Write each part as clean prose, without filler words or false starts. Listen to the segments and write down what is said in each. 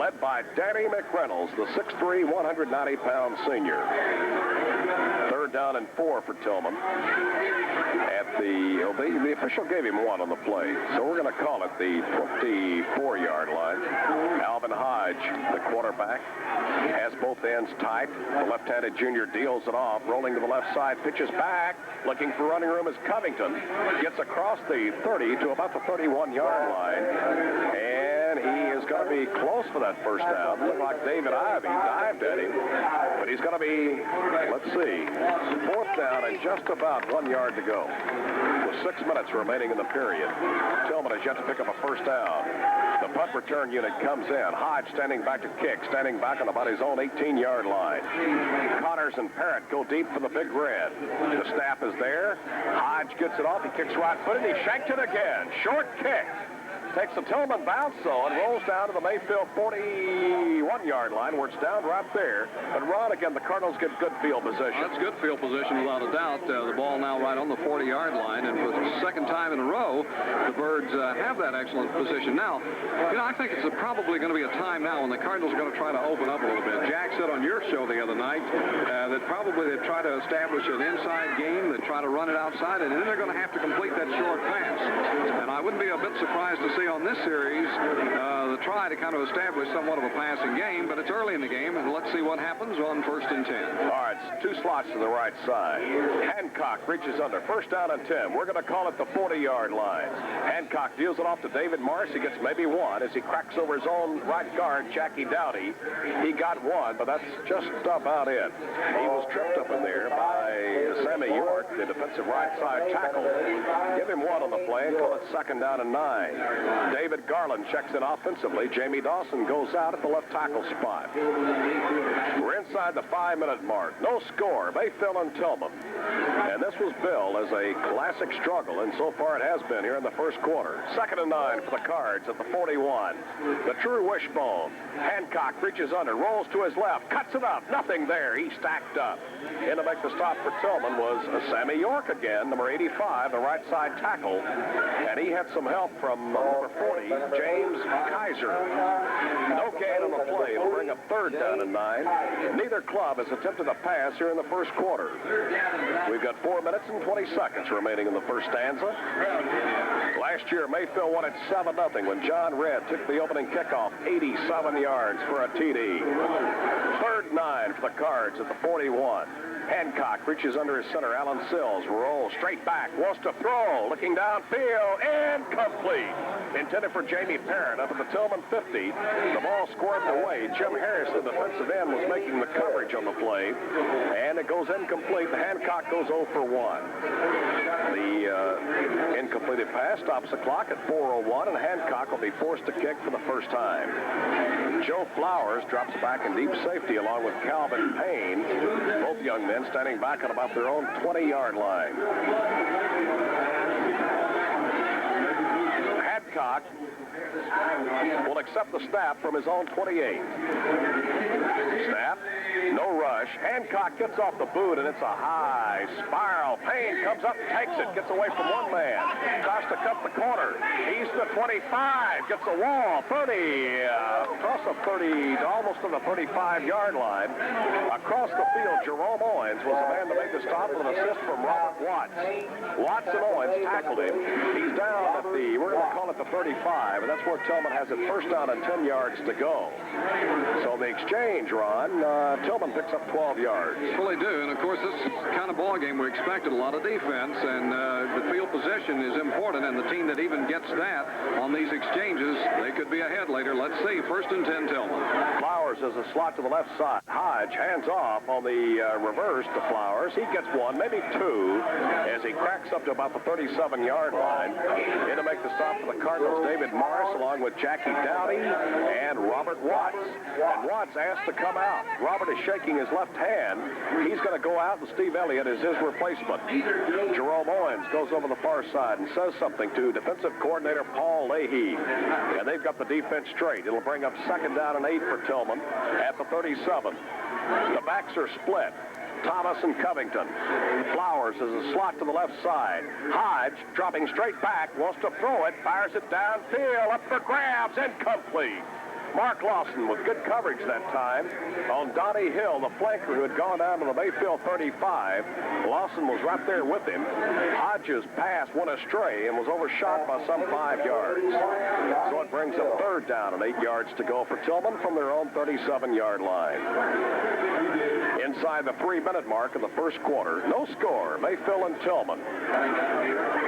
led by Danny McReynolds, the 6'3", 190-pound senior. 3rd down and 4 for Tilghman. The official gave him 1 on the play, so we're going to call it the 24-yard line. Alvin Hodge, the quarterback, has both ends tight. The left-handed junior deals it off, rolling to the left side, pitches back, looking for running room is Covington. Gets across the 30 to about the 31-yard line, and he is going to be close for that first down. Looked like David Ivey dived at him, but he's going to be, let's see, 4th down and just about 1 yard to go. With 6 minutes remaining in the period. Tilghman has yet to pick up a first down. The punt return unit comes in. Hodge standing back to kick, standing back on about his own 18-yard line. Connors and Parrott go deep for the Big Red. The staff is there. Hodge gets it off. He kicks right-footed. He shanked it again. Short kick. Takes the Tilghman bounce, though, and rolls down to the Mayfield 41-yard line, where it's down right there. But, Ron, again, the Cardinals get good field position. That's good field position, without a doubt. The ball now right on the 40-yard line, and for the second time in a row, the Birds have that excellent position. Now, I think it's probably going to be a time now when the Cardinals are going to try to open up a little bit. Jack said on your show the other night that probably they'd try to establish an inside game, they'd try to run it outside, and then they're going to have to complete that short pass. And I wouldn't be a bit surprised to see on this series the try to kind of establish somewhat of a passing game, but it's early in the game, and let's see what happens on 1st and 10. All right, 2 slots to the right side. Hancock reaches under. 1st down and 10. We're going to call it the 40-yard line. Hancock deals it off to David Morris. He gets maybe 1 as he cracks over his own right guard, Jackie Dowdy. He got 1, but that's just about it. He was tripped up in there by Sammy York, the defensive right side tackle. Give him 1 on the play and call it 2nd down and 9. David Garland checks in offensively. Jamie Dawson goes out at the left tackle spot. We're inside the 5-minute mark. No score. Mayfield and Tilghman. And this was billed as a classic struggle, and so far it has been here in the first quarter. 2nd and 9 for the Cards at the 41. The true wishbone. Hancock reaches under, rolls to his left, cuts it up. Nothing there. He stacked up. In to make the stop for Tilghman was Sammy York again, number 85, the right side tackle. And he had some help from number 40, James Kaiser. No gain on the play. It'll bring up 3rd down and 9. Neither club has attempted a pass here in the first quarter. We've got 4 minutes and 20 seconds remaining in the first stanza. Last year, Mayfield won it 7-0 when John Redd took the opening kickoff, 87 yards for a TD. 3rd 9 for the Cards at the 41. Hancock reaches under his center. Alan Sills rolls straight back, wants to throw, looking downfield, incomplete. Intended for Jamie Parrott up at the Tilghman 50. The ball squirted away. Jim Harris, the defensive end, was making the coverage on the play, and it goes incomplete. The Hancock goes 0 for 1. The incompleted pass stops the clock at 4:01, and Hancock will be forced to kick for the first time. Joe Flowers drops back in deep safety along with Calvin Payne. Both young men standing back on about their own 20-yard line. Hancock will accept the snap from his own 28. Snap, no rush. Hancock gets off the boot, and it's a high spiral. Payne comes up, takes it, gets away from one man. Tries to cut the corner. He's the 25, gets a wall, 30, across the 30, almost to the 35-yard line. Across the field, Jerome Owens was the man to make the stop with an assist from Robert Watts. Watts and Owens tackled him. He's down at the, we're going to call it the 35, and that's where Tilghman has it, 1st down and 10 yards to go. So the exchange, Ron, Tilghman picks up 12 yards. Well, they do, and of course, this kind of ball game we expected a lot of defense, and the field position is important, and the team that even gets that on these exchanges, they could be ahead later. Let's see, 1st and 10 Tilghman. Flowers is a slot to the left side. Hodge hands off on the reverse to Flowers. He gets 1, maybe 2, as he cracks up to about the 37-yard line. In to make the stop for the Cardinals, David Morris, along with Jackie Dowdy and Robert Watts. And Watts asked to come out. Robert is shaking his left hand. He's going to go out, and Steve Elliott is his replacement. Jerome Owens goes over the far side and says something to defensive coordinator Paul Leahy. And they've got the defense straight. It'll bring up 2nd down and 8 for Tilghman at the 37. The backs are split. Thomas and Covington. Flowers is a slot to the left side. Hodge dropping straight back, wants to throw it, fires it downfield, up for grabs, incomplete. Mark Lawson with good coverage that time on Donnie Hill, the flanker who had gone down to the Mayfield 35. Lawson was right there with him. Hodges' pass went astray and was overshot by some 5 yards. So it brings up third down and 8 yards to go for Tilghman from their own 37-yard line. Inside the 3-minute mark of the first quarter, no score, Mayfield and Tilghman.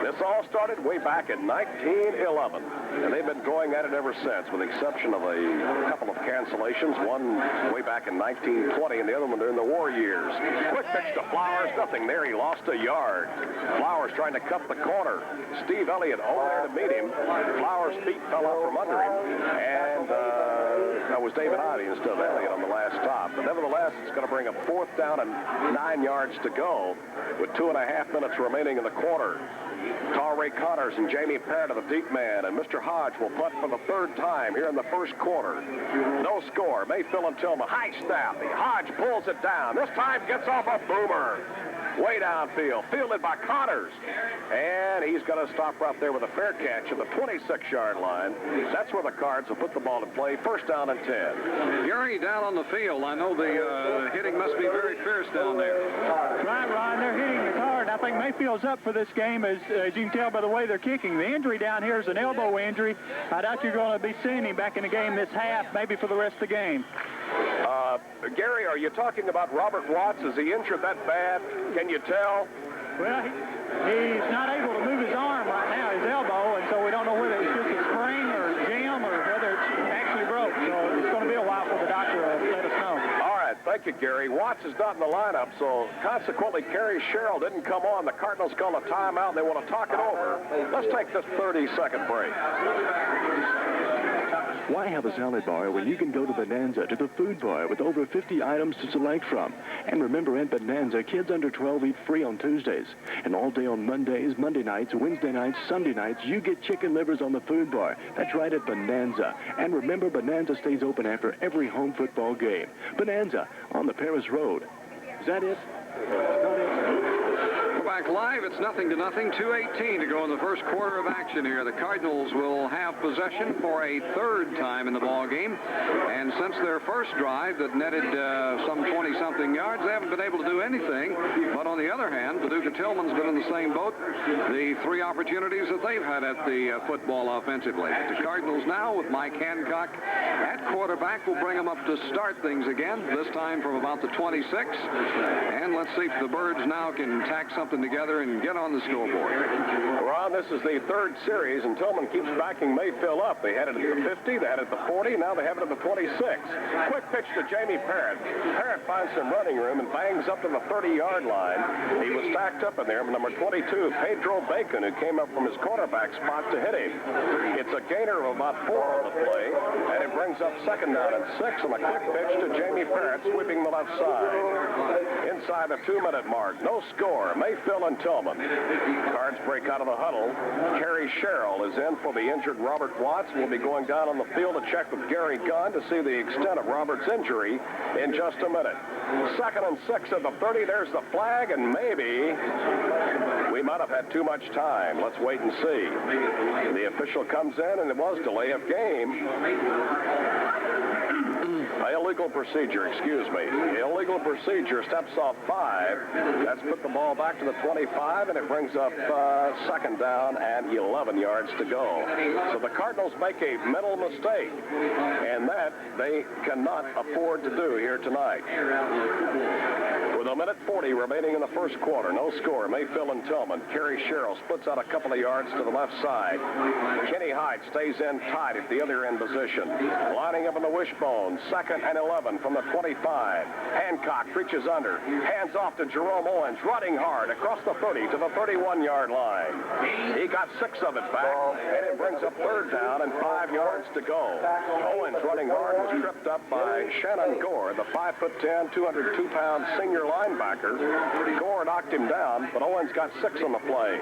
This all started way back in 1911, and they've been going at it ever since, with the exception of a couple of cancellations, one way back in 1920 and the other one during the war years. Quick pitch to Flowers, nothing there. He lost a yard. Flowers trying to cut the corner. Steve Elliott over there to meet him. Flowers' feet fell out from under him, and that was David Ivey instead of Elliott on the last stop. But nevertheless, it's going to bring up fourth down and 9 yards to go with 2.5 minutes remaining in the quarter. Tall Ray Connors and Jamie Parrott of the deep man, and Mr. Hodge will punt for the third time here in the first quarter. No score. Mayfield and Tilghman. High snap. Hodge pulls it down. This time gets off a boomer. Way downfield, fielded by Connors. And he's going to stop right there with a fair catch at the 26-yard line. That's where the Cards will put the ball to play. First down and 10. Gary, down on the field, I know the hitting must be very fierce down there. Right, Ron, they're hitting it hard. I think Mayfield's up for this game, as you can tell by the way they're kicking. The injury down here is an elbow injury. I doubt you're going to be seeing him back in the game this half, maybe for the rest of the game. Gary, are you talking about Robert Watts? Is he injured that bad? Can you tell? Well, he's not able to move his arm right now, his elbow, and so we don't know whether it's just a spring or jam or whether it's actually broke. So it's going to be a while for the doctor to let us know. All right, thank you, Gary. Watts is not in the lineup, so consequently, Kerry Sherrill didn't come on. The Cardinals call a timeout, and they want to talk it over. Let's take this 30-second break. Why have a salad bar when you can go to Bonanza, to the food bar, with over 50 items to select from? And remember, at Bonanza, kids under 12 eat free on Tuesdays. And all day on Mondays, Monday nights, Wednesday nights, Sunday nights, you get chicken livers on the food bar. That's right, at Bonanza. And remember, Bonanza stays open after every home football game. Bonanza on the Paris Road. Is that it? Back live, it's 0-0, 2:18 to go in the first quarter of action here. The Cardinals will have possession for a third time in the ball game, and since their first drive that netted some 20-something yards, they haven't been able to do anything. But on the other hand, Paducah Tilghman's been in the same boat. The 3 opportunities that they've had at the football offensively. The Cardinals now with Mike Hancock at quarterback will bring them up to start things again, this time from about the 26. And let's see if the Birds now can tack something together and get on the scoreboard. Ron, this is the third series, and Tilghman keeps backing Mayfield up. They had it at the 50, they had it at the 40, now they have it at the 26. Quick pitch to Jamie Parrott. Parrott finds some running room and bangs up to the 30-yard line. He was stacked up in there with number 22, Pedro Bacon, who came up from his quarterback spot to hit him. It's a gainer of about 4 on the play, and it brings up second down and 6 on a quick pitch to Jamie Parrott, sweeping the left side. Inside the 2-minute mark, no score. Mayfield and Tilghman. Cards break out of the huddle. Kerry Sherrill is in for the injured Robert Watts. We'll be going down on the field to check with Gary Gunn to see the extent of Robert's injury in just a minute. 2nd and 6 at the 30. There's the flag, and maybe we might have had too much time. Let's wait and see. The official comes in, and it was delay of game. Illegal procedure, excuse me. Illegal procedure, steps off 5. That's put the ball back to the 25, and it brings up second down and 11 yards to go. So the Cardinals make a mental mistake, and that they cannot afford to do here tonight. With 1:40 remaining in the first quarter, no score. Mayfield and Tilghman. Kerry Sherrill splits out a couple of yards to the left side. Kenny Hyde stays in tight at the other end position. Lining up in the wishbone. 2nd and 11 from the 25. Hancock reaches under. Hands off to Jerome Owens. Running hard across the 30 to the 31-yard line. He got 6 of it back, and it brings up third down and 5 yards to go. Owens running hard was tripped up by Shannon Gore, the 5'10", 202-pound senior linebacker. Gore knocked him down, but Owens got 6 on the play.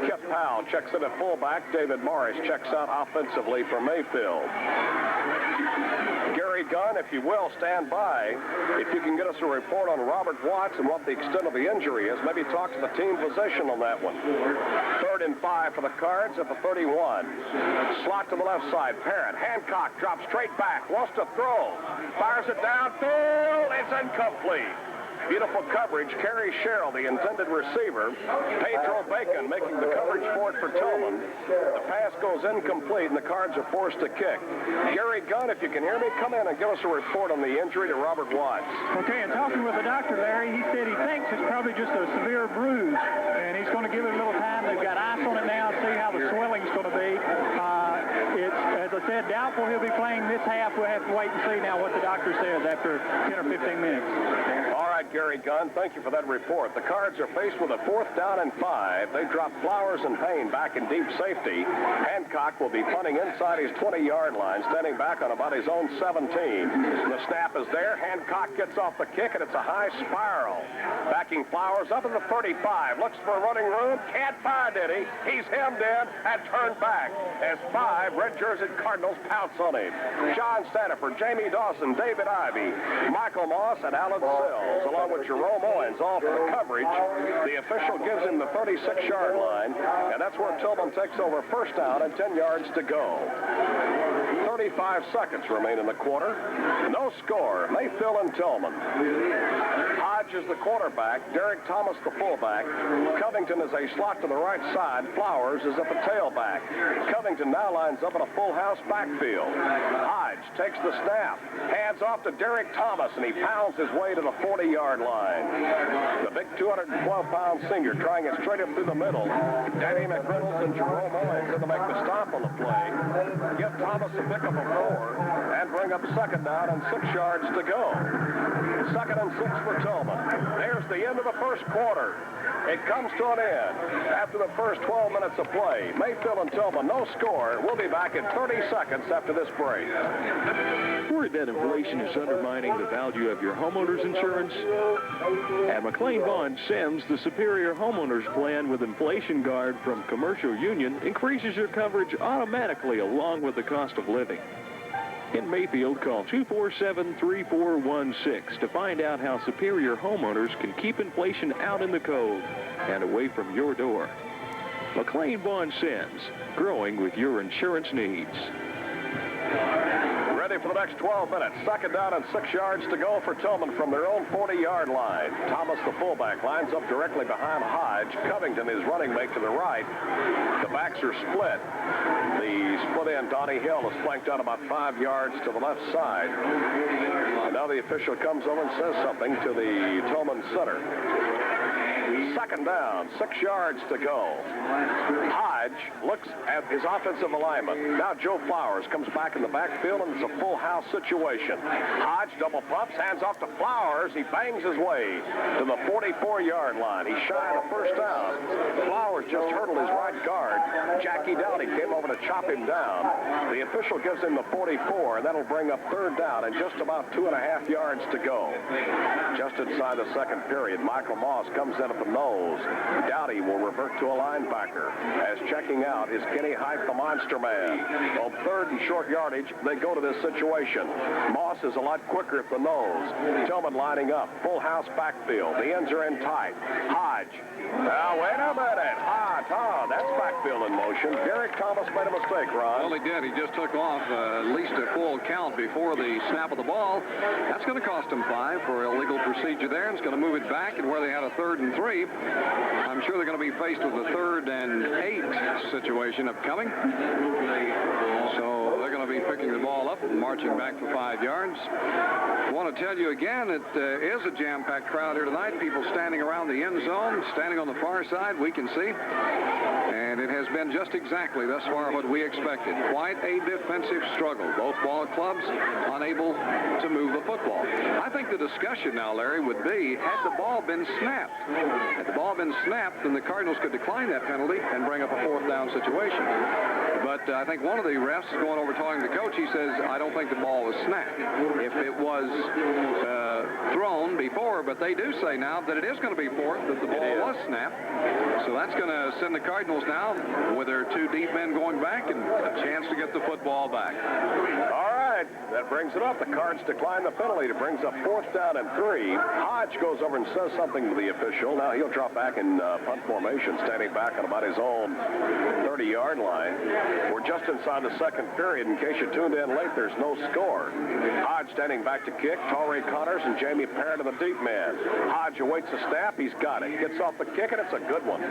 Kip Powell checks in at fullback. David Morris checks out offensively for Mayfield. Gary Gary Gunn, if you will, stand by. If you can get us a report on Robert Watts and what the extent of the injury is, maybe talk to the team physician on that one. 3rd and 5 for the Cards at the 31. Slot to the left side. Parrott. Hancock drops straight back. Wants to throw. Fires it downfield. It's incomplete. Beautiful coverage. Kerry Sherrill, the intended receiver. Pedro Bacon making the coverage for it for Tilghman. The pass goes incomplete, and the Cards are forced to kick. Gary Gunn, if you can hear me, come in and give us a report on the injury to Robert Watts. Okay, and talking with the doctor, Larry, he said he thinks it's probably just a severe bruise, and he's going to give it a little time. They've got ice on it now, see how the swelling's going to be. It's, as I said, doubtful he'll be playing this half. We'll have to wait and see now what the doctor says after 10 or 15 minutes. All right, Gary Gunn, thank you for that report. The Cards are faced with a 4th down and 5. They drop Flowers and Payne back in deep safety. Hancock will be punting inside his 20-yard line, standing back on about his own 17. The snap is there. Hancock gets off the kick, and it's a high spiral. Backing Flowers up in the 35. Looks for a running room. Can't find any. He's hemmed in and turned back as 5 red-jerseyed Cardinals pounce on him. John Staniford, Jamie Dawson, David Ivey, Michael Moss, and Alan Sills, along with Jerome Owens, all for the coverage. The official gives him the 36-yard line, and that's where Tilghman takes over 1st down and 10 yards to go. 35 seconds remain in the quarter. No score. Mayfield and Tilghman. Hodge is the quarterback. Derek Thomas the fullback. Covington is a slot to the right side. Flowers is at the tailback. Covington now lines up in a full house backfield. Hodge takes the snap. Hands off to Derek Thomas, and he pounds his way to the 40-yard line. The big 212-pound senior trying it straight up through the middle. Danny McReynolds and Jerome Owens in to make the stop on the play. Give Thomas a pick up a 4 and bring up 2nd down and 6 yards to go. 2nd and 6 for Tilghman. There's the end of the 1st quarter. It comes to an end after the first 12 minutes of play. Mayfield and Tilghman, no score. We'll be back in 30 seconds after this break. Worried that inflation is undermining the value of your homeowner's insurance? At McLean Vaughn Sims, the Superior Homeowners Plan with Inflation Guard from Commercial Union increases your coverage automatically along with the cost of living. In Mayfield, call 247-3416 to find out how Superior Homeowners can keep inflation out in the cold and away from your door. McLean Vaughn Sims, growing with your insurance needs. Ready for the next 12 minutes. 2nd down and 6 yards to go for Tilghman from their own 40-yard line. Thomas, the fullback, lines up directly behind Hodge. Covington is running mate to the right. The backs are split. The split end, Donnie Hill, is flanked out about 5 yards to the left side. And now the official comes over and says something to the Tilghman center. 2nd down, 6 yards to go. Hodge looks at his offensive alignment. Now Joe Flowers comes back in the backfield, and it's a full house situation. Hodge double pumps, hands off to Flowers. He bangs his way to the 44-yard line. He's shy of the 1st down. Flowers just hurdled his right guard. Jackie Dowdy came over to chop him down. The official gives him the 44, and that'll bring up 3rd down and just about 2.5 yards to go. Just inside the 2nd period, Michael Moss comes in at the nose. Dowdy will revert to a linebacker. As checking out is Kenny Hype, the monster man. On 3rd and short yardage, they go to this situation. Moss is a lot quicker at the nose. Tilghman lining up. Full house backfield. The ends are in tight. Hodge. Now, wait a minute. That's backfield in motion. Derek Thomas made a mistake, Ron. Well, he did. He just took off at least a full count before the snap of the ball. That's going to cost him 5 for illegal procedure there. And it's going to move it back, and where they had a 3rd and 3, I'm sure they're going to be faced with a 3rd and 8 situation upcoming. So they're going to be picking the ball up and marching back for 5 yards. I want to tell you again, it is a jam-packed crowd here tonight. People standing around the end zone, standing on the far side, we can see. And it has been just exactly thus far what we expected. Quite a defensive struggle. Both ball clubs unable to move the football. I think the discussion now, Larry, would be, had the ball been snapped? Had the ball been snapped, then the Cardinals could decline that penalty and bring up a 4th down situation. But I think one of the refs going over talking to the coach, he says, I don't think the ball was snapped. If it was thrown before, but they do say now that it is going to be 4th, that the ball was snapped. So that's going to send the Cardinals now with their 2 deep men going back and a chance to get the football back. All right. right. That brings it up. The Cards decline the penalty. It brings up 4th down and 3. Hodge goes over and says something to the official. Now he'll drop back in punt formation, standing back on about his own 30-yard line. We're just inside the second period. In case you tuned in late, there's no score. Hodge standing back to kick. Torrey Connors and Jamie Parent of the deep man. Hodge awaits the snap. He's got it. Gets off the kick, and it's a good one.